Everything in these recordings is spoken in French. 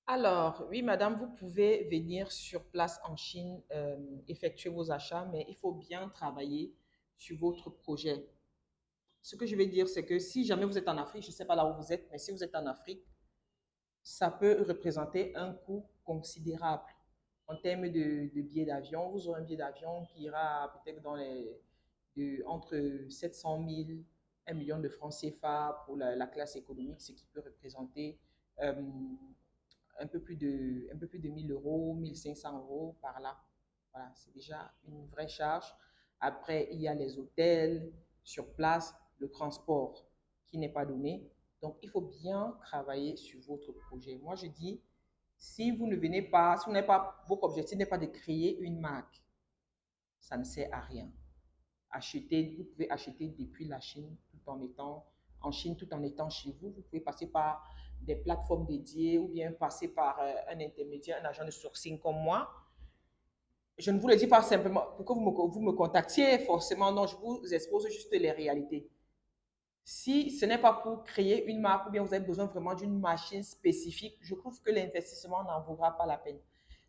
Alors, oui, madame, vous pouvez venir sur place en Chine, effectuer vos achats, mais il faut bien travailler sur votre projet. Ce que je vais dire, c'est que si jamais vous êtes en Afrique, je ne sais pas là où vous êtes, mais si vous êtes en Afrique, ça peut représenter un coût considérable en termes de billets d'avion. Vous aurez un billet d'avion qui ira peut-être entre 700 000, 1 million de francs CFA pour la classe économique, ce qui peut représenter euh, un peu plus de 1000 euros, 1500 euros par là. Voilà, c'est déjà une vraie charge. Après, il y a les hôtels sur place, le transport qui n'est pas donné. Donc, il faut bien travailler sur votre projet. Moi, je dis, si vous ne venez pas, si vous n'avez pas, votre objectif n'est pas de créer une marque, ça ne sert à rien. Vous pouvez acheter depuis la Chine tout en étant chez vous. Vous pouvez passer par des plateformes dédiées ou bien passer par un intermédiaire, un agent de sourcing comme moi. Je ne vous le dis pas simplement pour que vous me contactiez forcément, non, je vous expose juste les réalités. Si ce n'est pas pour créer une marque ou bien vous avez besoin vraiment d'une machine spécifique, je trouve que l'investissement n'en vaudra pas la peine.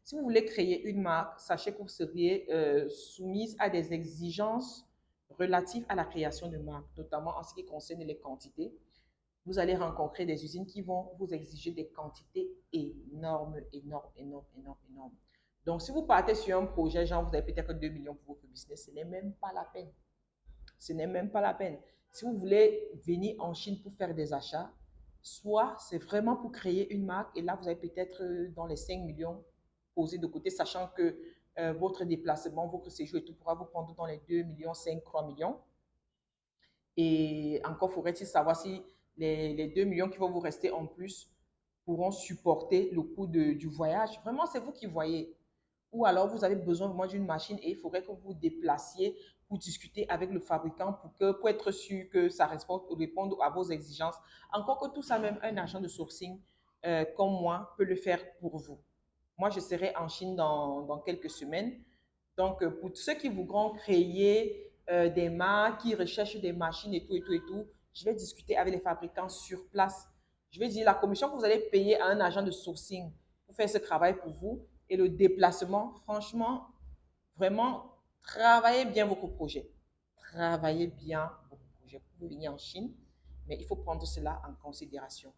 Si vous voulez créer une marque, sachez que vous seriez soumise à des exigences relatives à la création de marque, notamment en ce qui concerne les quantités. Vous allez rencontrer des usines qui vont vous exiger des quantités énormes, énormes, énormes, énormes, énormes. Donc, si vous partez sur un projet, genre vous avez peut-être 2 millions pour votre business, ce n'est même pas la peine. Ce n'est même pas la peine. Si vous voulez venir en Chine pour faire des achats, soit c'est vraiment pour créer une marque et là, vous avez peut-être dans les 5 millions posés de côté, sachant que votre déplacement, votre séjour et tout pourra vous prendre dans les 2 millions, 5, 3 millions. Et encore faudrait-il savoir si les 2 millions qui vont vous rester en plus pourront supporter le coût du voyage. Vraiment, c'est vous qui voyez. Ou alors, vous avez besoin vraiment d'une machine et il faudrait que vous vous déplaciez pour discuter avec le fabricant pour être sûr que ça réponde à vos exigences. Encore que tout ça, même un agent de sourcing comme moi peut le faire pour vous. Moi, je serai en Chine dans quelques semaines. Donc, pour ceux qui voudront créer des marques, qui recherchent des machines et tout, et tout, et tout, je vais discuter avec les fabricants sur place. Je vais dire la commission que vous allez payer à un agent de sourcing pour faire ce travail pour vous et le déplacement, franchement, vraiment, travaillez bien votre projet. Travaillez bien votre projet pour venir en Chine, mais il faut prendre cela en considération.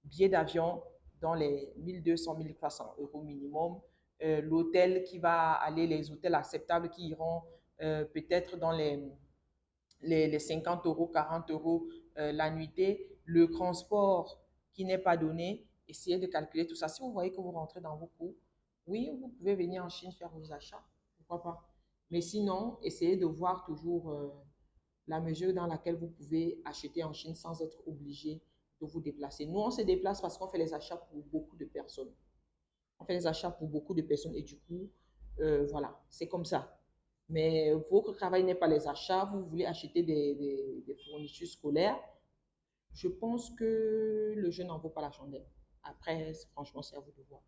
Billet d'avion dans les 1200, 1300 euros minimum. L'hôtel qui va aller, les hôtels acceptables qui iront peut-être dans les 50 euros, 40 euros la nuitée. Le transport qui n'est pas donné. Essayez de calculer tout ça. Si vous voyez que vous rentrez dans vos coûts, oui, vous pouvez venir en Chine faire vos achats. Pourquoi pas? Mais sinon, essayez de voir toujours la mesure dans laquelle vous pouvez acheter en Chine sans être obligé de vous déplacer. Nous, on se déplace parce qu'on fait les achats pour beaucoup de personnes. On fait les achats pour beaucoup de personnes et du coup, voilà, c'est comme ça. Mais votre travail n'est pas les achats, vous voulez acheter des fournitures scolaires, je pense que le jeu n'en vaut pas la chandelle. Après, franchement, c'est à vous de voir.